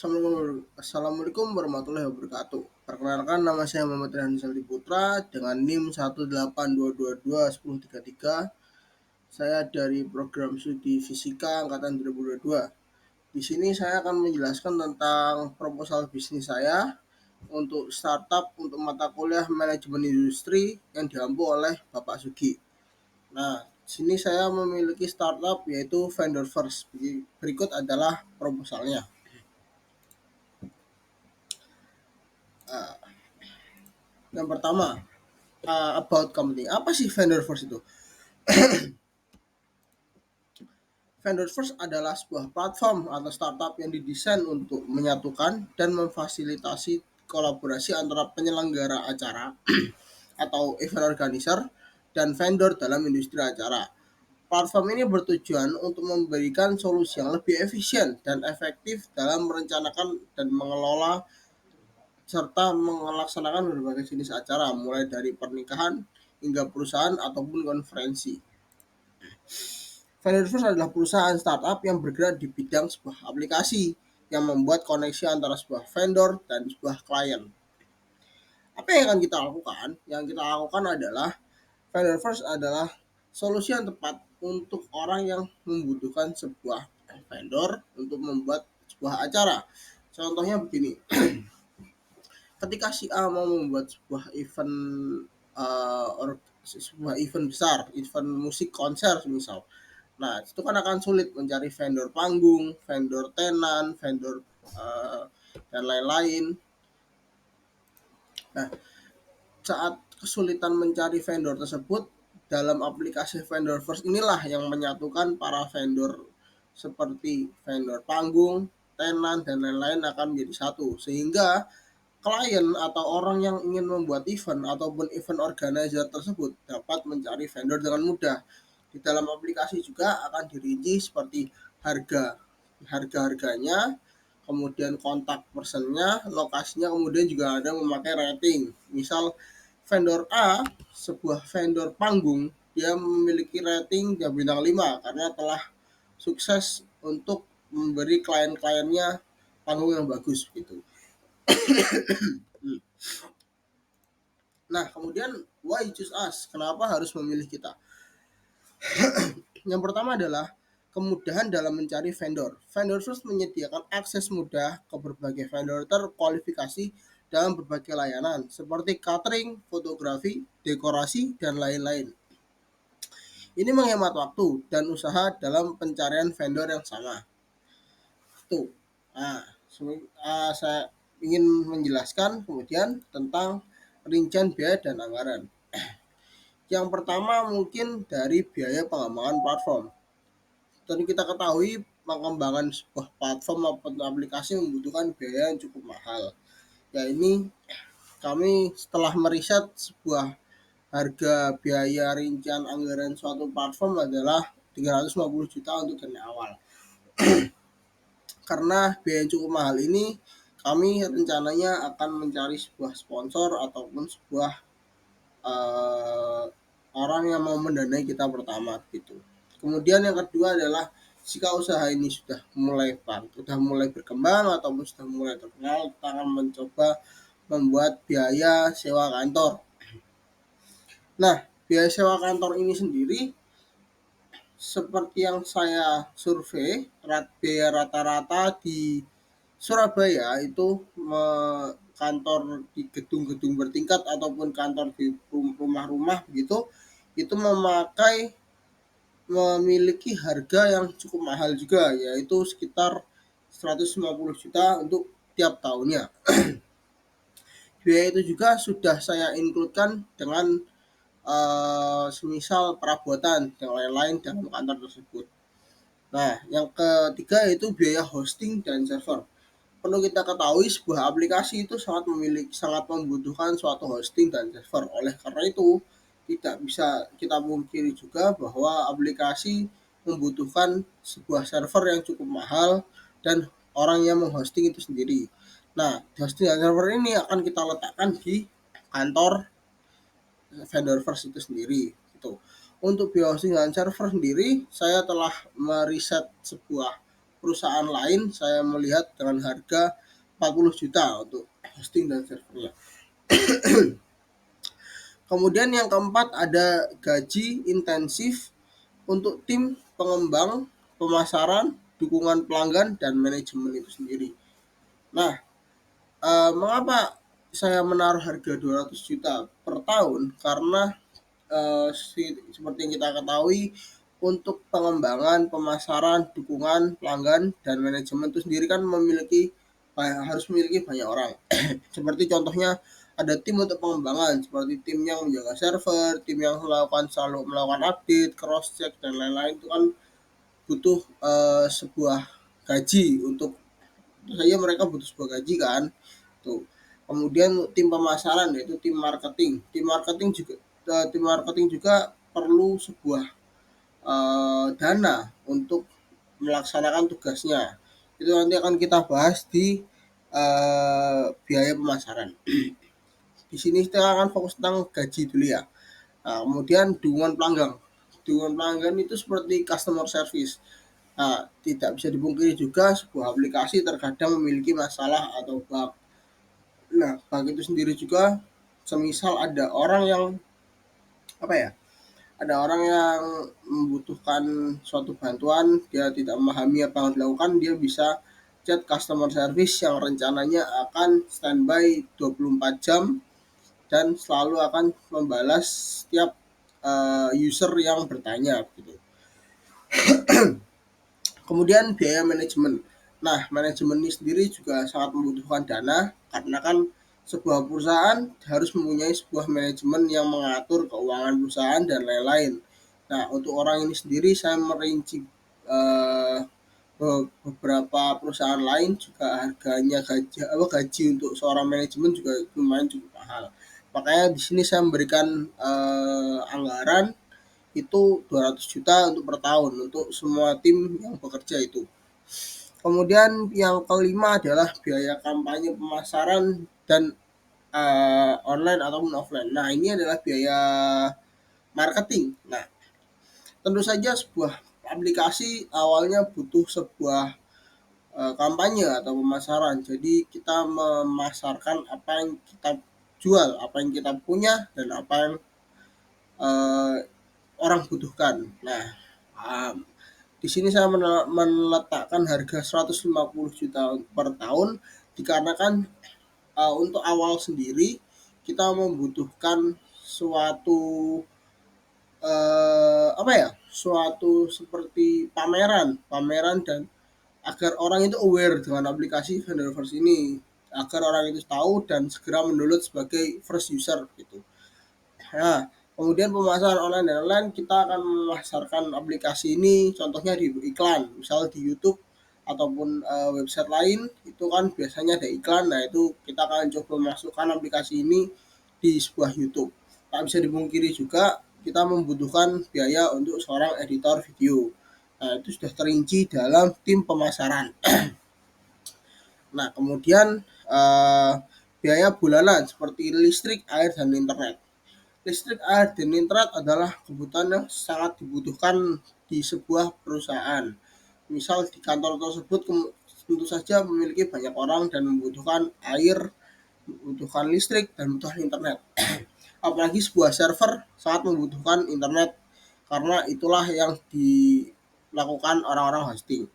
Assalamualaikum warahmatullahi wabarakatuh. Perkenalkan, nama saya Muhammad Rian Saldi Putra dengan NIM 182221033. Saya dari program studi Fisika angkatan 2022. Di sini saya akan menjelaskan tentang proposal bisnis saya untuk startup untuk mata kuliah manajemen industri yang diampu oleh Bapak Sugi. Nah, sini saya memiliki startup yaitu Vendor First. Berikut adalah proposalnya. Yang pertama, about company. Apa sih Vendor First itu? Vendor First adalah sebuah platform atau startup yang didesain untuk menyatukan dan memfasilitasi kolaborasi antara penyelenggara acara atau event organizer dan vendor dalam industri acara. Platform ini bertujuan untuk memberikan solusi yang lebih efisien dan efektif dalam merencanakan dan mengelola serta melaksanakan berbagai jenis acara, mulai dari pernikahan hingga perusahaan ataupun konferensi. Vendorverse adalah perusahaan startup yang bergerak di bidang sebuah aplikasi yang membuat koneksi antara sebuah vendor dan sebuah klien. Apa yang akan kita lakukan? Yang kita lakukan adalah Vendorverse adalah solusi yang tepat untuk orang yang membutuhkan sebuah vendor untuk membuat sebuah acara. Contohnya begini, ketika si A mau membuat sebuah event sebuah event besar, event musik konser misal. Nah, itu kan akan sulit mencari vendor panggung, vendor tenan, vendor uh, dan lain-lain. Nah, saat kesulitan mencari vendor tersebut, dalam aplikasi Vendor First inilah yang menyatukan para vendor seperti vendor panggung, tenan, dan lain-lain akan menjadi satu. Sehingga klien atau orang yang ingin membuat event ataupun event organizer tersebut dapat mencari vendor dengan mudah. Di dalam aplikasi juga akan dirinci seperti harga-harganya, kemudian kontak personnya, lokasinya, kemudian juga ada memakai rating. Misal vendor A, sebuah vendor panggung, dia memiliki rating bintang 5 karena telah sukses untuk memberi klien-kliennya panggung yang bagus gitu. Nah, kemudian why choose us? Kenapa harus memilih kita? Yang pertama adalah kemudahan dalam mencari vendor. Vendor First menyediakan akses mudah ke berbagai vendor terkualifikasi dalam berbagai layanan seperti catering, fotografi, dekorasi, dan lain-lain. Ini menghemat waktu dan usaha dalam pencarian vendor yang sama. Tuh. Nah, saya ingin menjelaskan kemudian tentang rincian biaya dan anggaran. Yang pertama mungkin dari biaya pengembangan platform. Tadi kita ketahui pengembangan sebuah platform maupun aplikasi membutuhkan biaya yang cukup mahal. Ya ini kami setelah meriset sebuah harga biaya rincian anggaran suatu platform adalah 350 juta untuk dana awal. Karena biaya yang cukup mahal ini, kami rencananya akan mencari sebuah sponsor ataupun sebuah uh, orang yang mau mendanai kita pertama gitu. Kemudian yang kedua adalah jika usaha ini sudah mulai berkembang ataupun sudah mulai terkenal, kita akan mencoba membuat biaya sewa kantor. Nah, biaya sewa kantor ini sendiri seperti yang saya survei, biaya rata-rata di Surabaya itu kantor di gedung-gedung bertingkat ataupun kantor di rumah-rumah begitu itu memiliki harga yang cukup mahal juga, yaitu sekitar 150 juta untuk tiap tahunnya. Biaya itu juga sudah saya include-kan dengan semisal perabotan dan lain-lain dalam kantor tersebut. Nah, yang ketiga yaitu biaya hosting dan server. Perlu kita ketahui sebuah aplikasi itu sangat membutuhkan suatu hosting dan server. Oleh karena itu, tidak bisa kita pungkiri juga bahwa aplikasi membutuhkan sebuah server yang cukup mahal dan orang yang menghosting itu sendiri. Nah, hosting dan server ini akan kita letakkan di kantor Vendor First itu sendiri. Itu untuk biaya hosting dan server sendiri, saya telah meriset sebuah perusahaan lain saya melihat dengan harga 40 juta untuk hosting dan servernya. Kemudian yang keempat ada gaji intensif untuk tim pengembang, pemasaran, dukungan pelanggan, dan manajemen itu sendiri. Nah, mengapa saya menaruh harga 200 juta per tahun? Karena seperti yang kita ketahui, untuk pengembangan, pemasaran, dukungan pelanggan, dan manajemen itu sendiri kan harus memiliki banyak orang. Seperti contohnya ada tim untuk pengembangan, seperti tim yang menjaga server, tim yang selalu melakukan update, cross check, dan lain-lain. Itu kan butuh sebuah gaji untuk tentu saja mereka butuh sebuah gaji kan. Tuh. Kemudian tim pemasaran yaitu tim marketing. Tim marketing juga perlu sebuah dana untuk melaksanakan tugasnya. Itu nanti akan kita bahas di biaya pemasaran. Di sini kita akan fokus tentang gaji dulu ya. Nah, kemudian dukungan pelanggan. Dukungan pelanggan itu seperti customer service. Nah, tidak bisa dipungkiri juga sebuah aplikasi terkadang memiliki masalah atau bug. Nah, bug itu sendiri juga semisal ada orang yang apa ya? Ada orang yang membutuhkan suatu bantuan, dia tidak memahami apa yang dilakukan, dia bisa chat customer service yang rencananya akan standby 24 jam dan selalu akan membalas setiap user yang bertanya gitu. Kemudian biaya manajemen. Nah, manajemen ini sendiri juga sangat membutuhkan dana karena kan sebuah perusahaan harus mempunyai sebuah manajemen yang mengatur keuangan perusahaan dan lain-lain. Nah, untuk orang ini sendiri saya merinci eh, beberapa perusahaan lain juga harganya gaji untuk seorang manajemen juga lumayan cukup mahal. Makanya di sini saya memberikan anggaran itu 200 juta untuk per tahun untuk semua tim yang bekerja itu. Kemudian yang kelima adalah biaya kampanye pemasaran dan online ataupun offline. Nah, ini adalah biaya marketing. Nah, tentu saja sebuah aplikasi awalnya butuh sebuah kampanye atau pemasaran. Jadi kita memasarkan apa yang kita jual, apa yang kita punya, dan apa yang uh, orang butuhkan. Nah, um, di sini saya meletakkan harga 150 juta per tahun dikarenakan untuk awal sendiri kita membutuhkan suatu apa ya? Suatu seperti pameran dan agar orang itu aware dengan aplikasi Vendorverse ini, agar orang itu tahu dan segera mendownload sebagai first user gitu. Nah, kemudian pemasaran online dan lain kita akan memasarkan aplikasi ini contohnya di iklan, misal di YouTube ataupun website lain itu kan biasanya ada iklan. Nah, itu kita akan coba masukkan aplikasi ini di sebuah YouTube. Tak bisa dipungkiri juga kita membutuhkan biaya untuk seorang editor video. Nah, itu sudah terinci dalam tim pemasaran. Nah, kemudian biaya bulanan seperti listrik, air, dan internet. Listrik, air, dan internet adalah kebutuhan yang sangat dibutuhkan di sebuah perusahaan. Misal di kantor tersebut tentu saja memiliki banyak orang dan membutuhkan air, membutuhkan listrik, dan membutuhkan internet. Apalagi sebuah server sangat membutuhkan internet karena itulah yang dilakukan orang-orang hosting.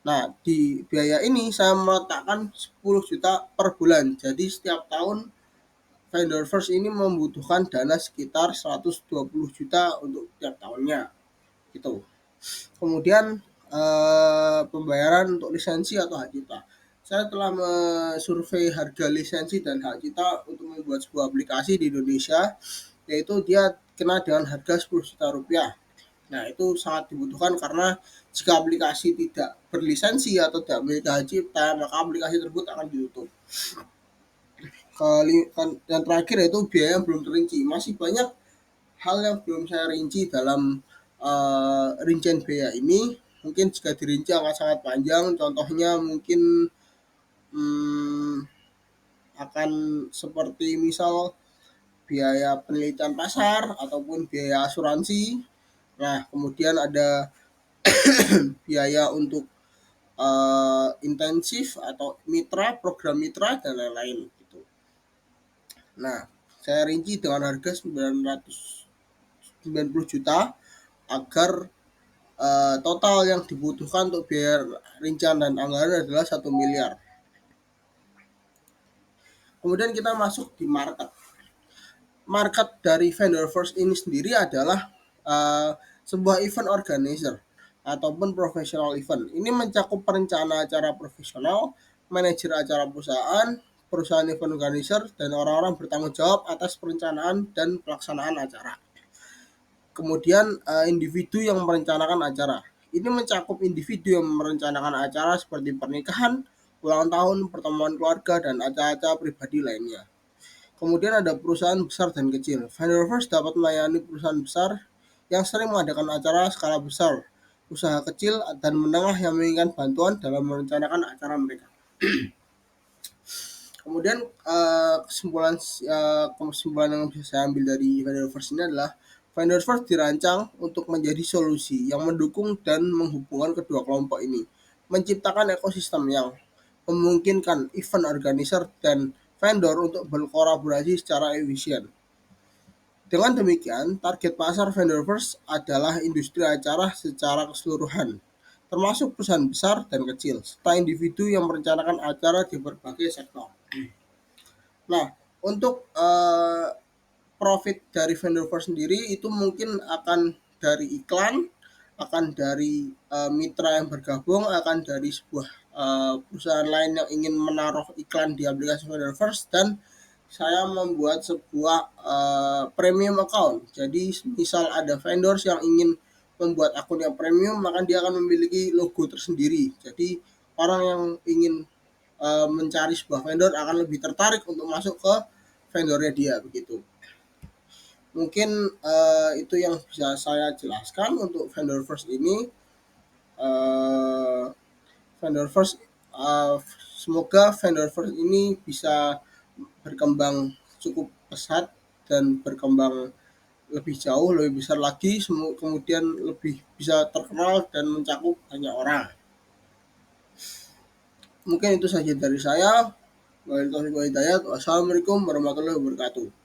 Nah, di biaya ini saya meletakkan 10 juta per bulan. Jadi setiap tahun Vendorverse ini membutuhkan dana sekitar 120 juta untuk tiap tahunnya gitu. Kemudian pembayaran untuk lisensi atau hak cipta. Saya telah survei harga lisensi dan hak cipta untuk membuat sebuah aplikasi di Indonesia, yaitu dia kena dengan harga 10 juta rupiah. Nah, itu sangat dibutuhkan karena jika aplikasi tidak berlisensi atau tidak memiliki hak cipta, maka aplikasi tersebut akan ditutup. Dan terakhir yaitu biaya yang belum terinci. Masih banyak hal yang belum saya rinci dalam rincian biaya ini. Mungkin jika dirinci akan sangat panjang. Contohnya mungkin akan seperti misal biaya penelitian pasar ataupun biaya asuransi. Nah, kemudian ada biaya untuk intensif atau mitra, program mitra dan lain-lain gitu. Nah, saya rinci dengan harga 990 juta agar total yang dibutuhkan untuk biaya rincian dan anggaran adalah 1 miliar. Kemudian kita masuk di market. Market dari vendor first ini sendiri adalah sebuah event organizer ataupun professional event. Ini mencakup perencana acara profesional, manajer acara perusahaan, perusahaan event organizer, dan orang-orang bertanggung jawab atas perencanaan dan pelaksanaan acara. Kemudian individu yang merencanakan acara. Ini mencakup individu yang merencanakan acara seperti pernikahan, ulang tahun, pertemuan keluarga, dan acara-acara pribadi lainnya. Kemudian ada perusahaan besar dan kecil. Vendor first dapat melayani perusahaan besar yang sering mengadakan acara skala besar, usaha kecil dan menengah yang menginginkan bantuan dalam merencanakan acara mereka. Kemudian kesimpulan yang bisa saya ambil dari vendor first ini adalah vendor first dirancang untuk menjadi solusi yang mendukung dan menghubungkan kedua kelompok ini, menciptakan ekosistem yang memungkinkan event organizer dan vendor untuk berkolaborasi secara efisien. Dengan demikian, target pasar vendor first adalah industri acara secara keseluruhan, termasuk perusahaan besar dan kecil, serta individu yang merencanakan acara di berbagai sektor. Nah, untuk profit dari vendor first sendiri itu mungkin akan dari iklan, akan dari mitra yang bergabung, akan dari sebuah perusahaan lain yang ingin menaruh iklan di aplikasi vendor first, dan saya membuat sebuah premium account. Jadi misal ada vendors yang ingin membuat akun yang premium, maka dia akan memiliki logo tersendiri. Jadi orang yang ingin mencari sebuah vendor akan lebih tertarik untuk masuk ke vendornya dia begitu. Mungkin itu yang bisa saya jelaskan untuk vendor first ini. Uh, vendor first, semoga vendor first ini bisa berkembang cukup pesat dan berkembang lebih jauh, lebih besar lagi, kemudian lebih bisa terkenal dan mencakup banyak orang. Mungkin itu saja dari saya. Wassalamualaikum warahmatullahi wabarakatuh.